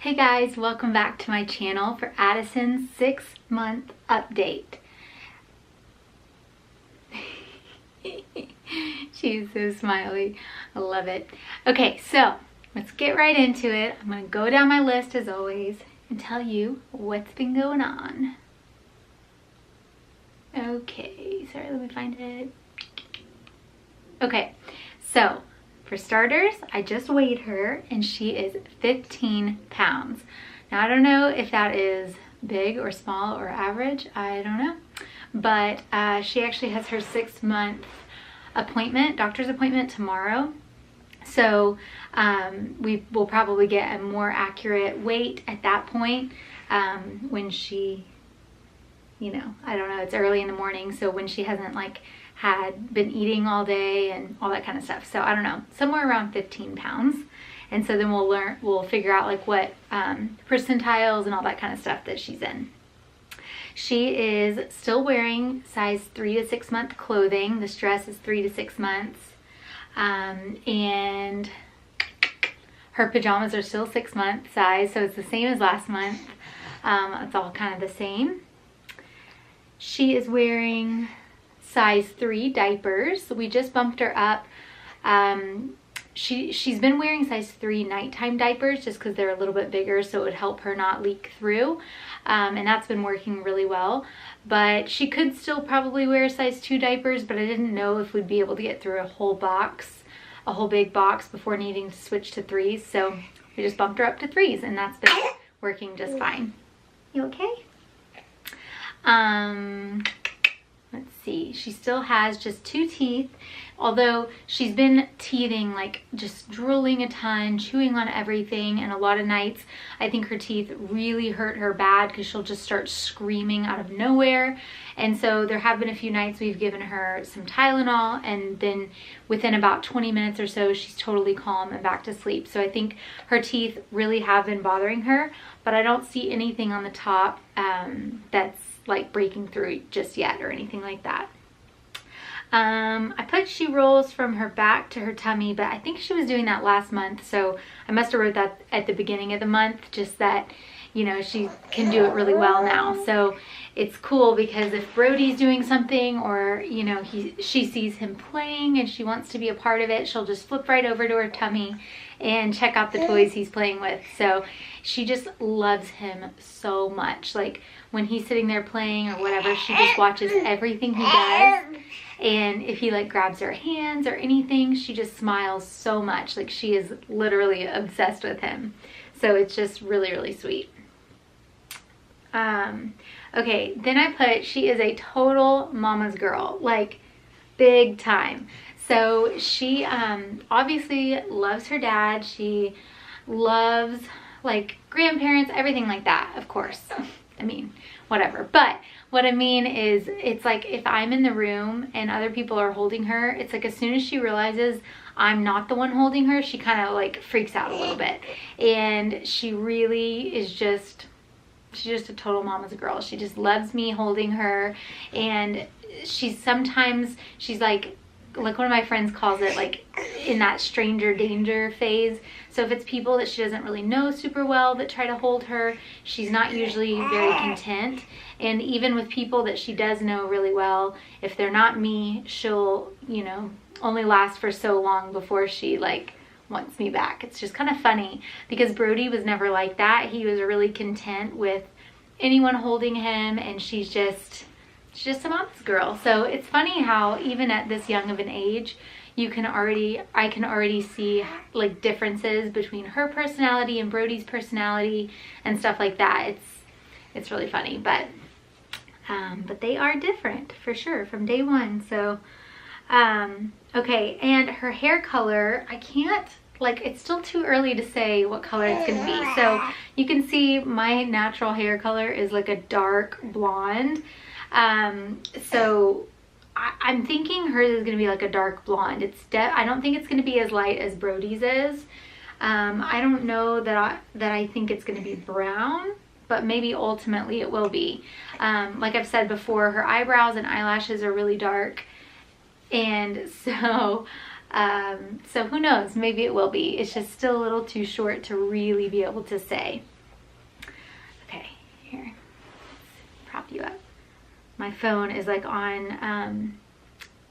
Hey guys, welcome back to my channel for Addison's 6-month update. She's so smiley. I love it. Okay, so let's get right into it. I'm going to go down my list as always and tell you what's been going on. Okay, sorry, let me find it. Okay, so for starters, I just weighed her and she is 15 pounds. Now, I don't know if that is big or small or average. I don't know. But she actually has her 6-month doctor's appointment tomorrow. So we will probably get a more accurate weight at that point when she, I don't know, it's early in the morning. So when she hasn't had been eating all day and all that kind of stuff. So I don't know, somewhere around 15 pounds. And so then we'll figure out what percentiles and all that kind of stuff that she's in. She is still wearing size 3 to 6 month clothing. This dress is 3 to 6 months. And her pajamas are still 6 month size. So it's the same as last month. It's all kind of the same. She is wearing size 3 diapers. We just bumped her up. She's been wearing size 3 nighttime diapers just because they're a little bit bigger, so it would help her not leak through. And that's been working really well. But she could still probably wear size 2 diapers, but I didn't know if we'd be able to get through a whole big box before needing to switch to 3s. So we just bumped her up to 3s, and that's been working just fine. You okay? Let's see, she still has just 2 teeth, although she's been teething, just drooling a ton, chewing on everything, and a lot of nights I think her teeth really hurt her bad because she'll just start screaming out of nowhere. And so there have been a few nights we've given her some Tylenol, and then within about 20 minutes or so she's totally calm and back to sleep. So I think her teeth really have been bothering her, but I don't see anything on the top that's breaking through just yet or anything like that. I put she rolls from her back to her tummy, but I think she was doing that last month, so I must have wrote that at the beginning of the month, just that she can do it really well now. So it's cool because if Brody's doing something, or she sees him playing and she wants to be a part of it, she'll just flip right over to her tummy and check out the toys he's playing with. So she just loves him so much. When he's sitting there playing or whatever, she just watches everything he does. And if he grabs her hands or anything, she just smiles so much. She is literally obsessed with him. So it's just really, really sweet. Okay, then I put she is a total mama's girl, big time. So she obviously loves her dad. She loves grandparents, everything like that, of course. I mean, whatever. But what I mean is, it's if I'm in the room and other people are holding her, it's as soon as she realizes I'm not the one holding her, she kind of freaks out a little bit. And she really is she's just a total mama's girl. She just loves me holding her. And she's like one of my friends calls it in that stranger danger phase. So if it's people that she doesn't really know super well that try to hold her, she's not usually very content. And even with people that she does know really well, if they're not me, she'll only last for so long before she wants me back. It's just kind of funny because Brody was never like that. He was really content with anyone holding him, and she's just a mama's girl. So it's funny how even at this young of an age, I can already see differences between her personality and Brody's personality and stuff like that. It's really funny, but they are different for sure from day one. So okay, and her hair color, I can't it's still too early to say what color it's gonna be. So you can see my natural hair color is a dark blonde. So I'm thinking hers is going to be a dark blonde. I don't think it's going to be as light as Brody's is. I don't know that I think it's going to be brown, but maybe ultimately it will be. Like I've said before, her eyebrows and eyelashes are really dark. And so who knows, maybe it will be. It's just still a little too short to really be able to say. tap you up. My phone is like on,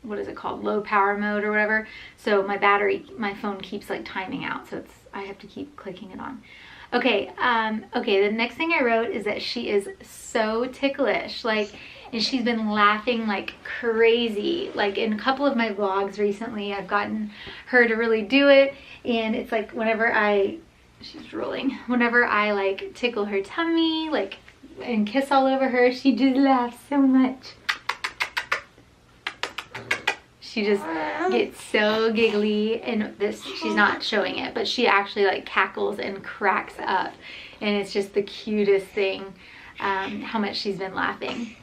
what is it called? Low power mode or whatever. So my phone keeps like timing out. So I have to keep clicking it on. Okay, the next thing I wrote is that she is so ticklish, like, and she's been laughing like crazy. Like in a couple of my vlogs recently, I've gotten her to really do it, and it's like she's rolling, whenever I like tickle her tummy, like, and kiss all over her, she just laughs so much. She just gets so giggly, and she's not showing it, but she actually like cackles and cracks up, and it's just the cutest thing, how much she's been laughing.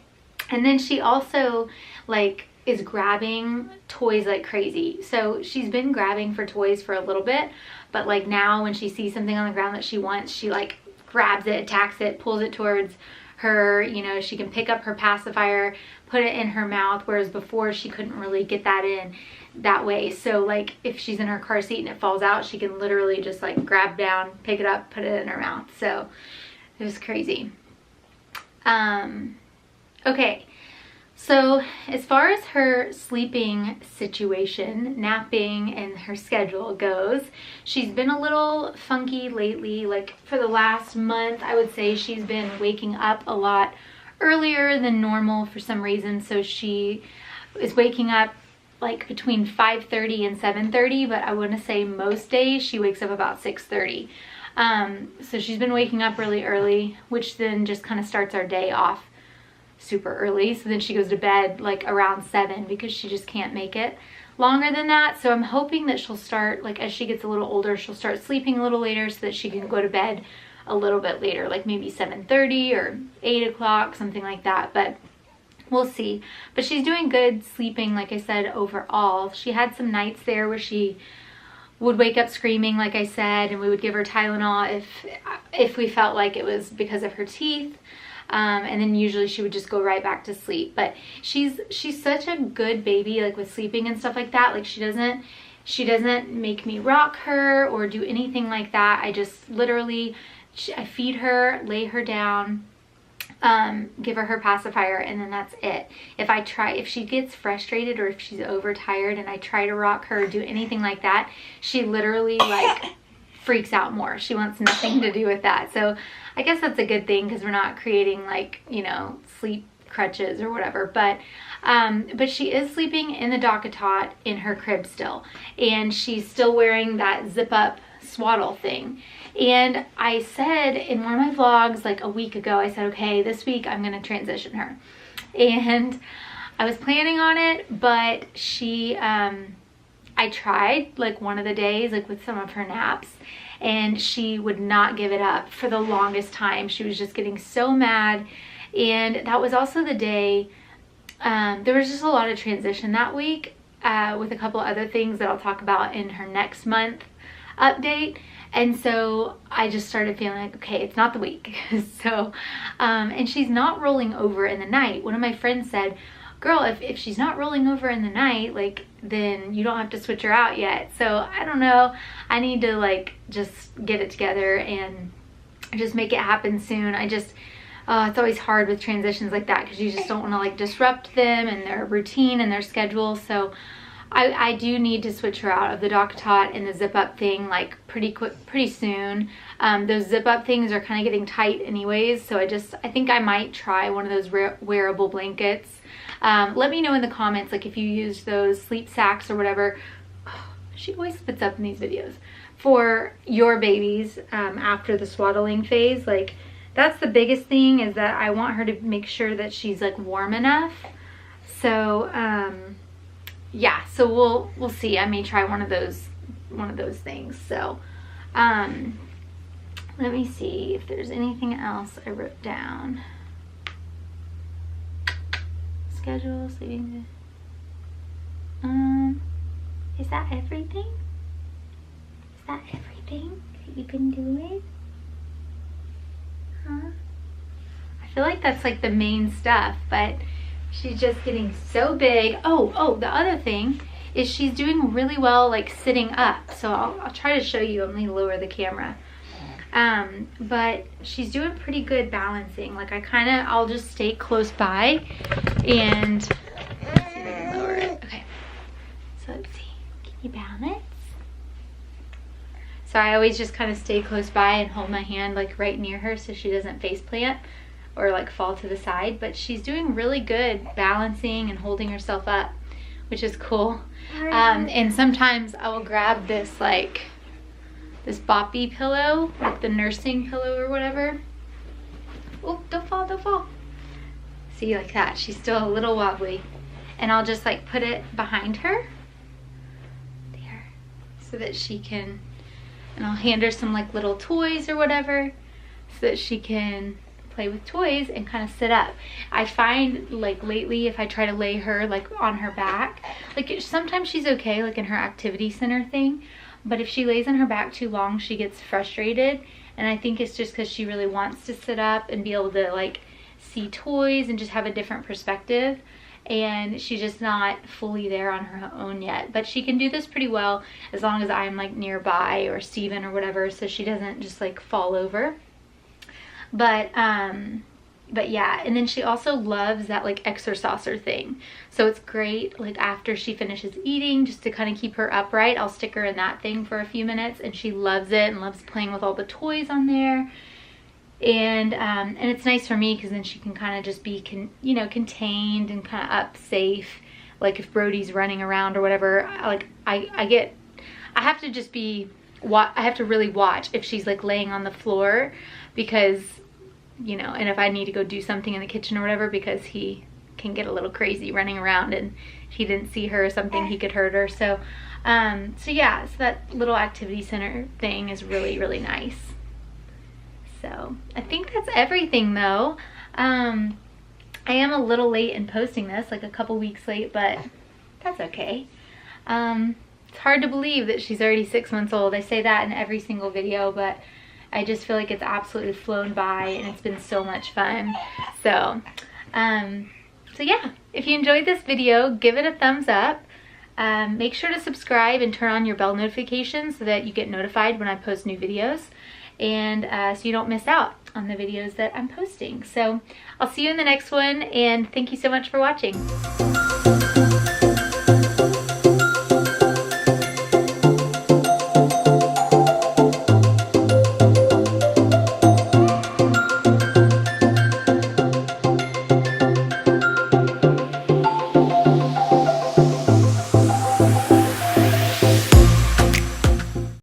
And then she also like is grabbing toys like crazy. So she's been grabbing for toys for a little bit, but like now when she sees something on the ground that she wants, she like grabs it, attacks it, pulls it towards her. You know, she can pick up her pacifier, put it in her mouth, whereas before she couldn't really get that in that way. So like if she's in her car seat and it falls out, she can literally just like grab down, pick it up, put it in her mouth. So it was crazy. Okay, so as far as her sleeping situation, napping, and her schedule goes, she's been a little funky lately. Like for the last month, I would say she's been waking up a lot earlier than normal for some reason. So she is waking up like between 5:30 and 7:30, but I want to say most days she wakes up about 6:30. So she's been waking up really early, which then just kind of starts our day off super early. So then she goes to bed like around 7 because she just can't make it longer than that. So I'm hoping that she'll start, like as she gets a little older, she'll start sleeping a little later so that she can go to bed a little bit later, like maybe 7:30 or 8 o'clock, something like that. But we'll see. But she's doing good sleeping, like I said, overall. She had some nights there where she would wake up screaming, like I said, and we would give her Tylenol if we felt like it was because of her teeth. And then usually she would just go right back to sleep. But she's such a good baby, like with sleeping and stuff like that. Like she doesn't make me rock her or do anything like that. I just literally, I feed her, lay her down, give her pacifier, and then that's it. If she gets frustrated or if she's overtired and I try to rock her or do anything like that, she literally like freaks out more. She wants nothing to do with that. So I guess that's a good thing because we're not creating like, you know, sleep crutches or whatever. But she is sleeping in the DockATot in her crib still, and she's still wearing that zip up swaddle thing. And I said in one of my vlogs like a week ago, I said, okay, this week I'm gonna transition her, and I was planning on it, but I tried like one of the days, like with some of her naps, and she would not give it up for the longest time. She was just getting so mad. And that was also the day, there was just a lot of transition that week with a couple other things that I'll talk about in her next month update. And so I just started feeling like, okay, it's not the week. So, and she's not rolling over in the night. One of my friends said, girl, if she's not rolling over in the night, like, then you don't have to switch her out yet. So I don't know. I need to like just get it together and just make it happen soon. It's always hard with transitions like that because you just don't want to like disrupt them and their routine and their schedule. So I do need to switch her out of the DockATot and the zip up thing like pretty soon. Those zip up things are kind of getting tight anyways. So I think I might try one of those wearable blankets. Let me know in the comments, like if you use those sleep sacks or whatever. Oh, she always spits up in these videos. For your babies after the swaddling phase, like that's the biggest thing, is that I want her to make sure that she's like warm enough. So yeah, so we'll see. I may try one of those things. So let me see if there's anything else I wrote down. Schedule, sleeping. Is that everything? Is that everything that you've been doing? Huh? I feel like that's like the main stuff, but she's just getting so big. Oh, the other thing is she's doing really well like sitting up. So I'll try to show you. I'm going to lower the camera. But she's doing pretty good balancing. Like I'll just stay close by and let's see if I can lower it. Okay, so let's see, can you balance? So I always just kind of stay close by and hold my hand like right near her so she doesn't face plant or like fall to the side. But she's doing really good balancing and holding herself up, which is cool. And sometimes I will grab this like this boppy pillow, like the nursing pillow or whatever. Oh, don't fall, don't fall. See, like that. She's still a little wobbly. And I'll just like put it behind her there so that she can, and I'll hand her some like little toys or whatever so that she can play with toys and kind of sit up. I find like lately if I try to lay her like on her back, like sometimes she's okay like in her activity center thing, but if she lays on her back too long she gets frustrated, and I think it's just because she really wants to sit up and be able to like see toys and just have a different perspective, and she's just not fully there on her own yet. But she can do this pretty well as long as I'm like nearby or Steven or whatever, so she doesn't just like fall over. But yeah, and then she also loves that like exerciser thing. So it's great like after she finishes eating, just to kind of keep her upright, I'll stick her in that thing for a few minutes, and she loves it and loves playing with all the toys on there. And it's nice for me because then she can kind of just be contained and kind of up safe. Like if Brody's running around or whatever, like I have to just be, I have to really watch if she's like laying on the floor, because and if I need to go do something in the kitchen or whatever, because he can get a little crazy running around, and if he didn't see her or something he could hurt her. So yeah, so that little activity center thing is really, really nice. So I think that's everything though. I am a little late in posting this, like a couple weeks late, but that's okay. It's hard to believe that she's already 6 months old. I say that in every single video, but I just feel like it's absolutely flown by and it's been so much fun. So yeah, if you enjoyed this video, give it a thumbs up. Make sure to subscribe and turn on your bell notifications so that you get notified when I post new videos, and so you don't miss out on the videos that I'm posting. So I'll see you in the next one, and thank you so much for watching.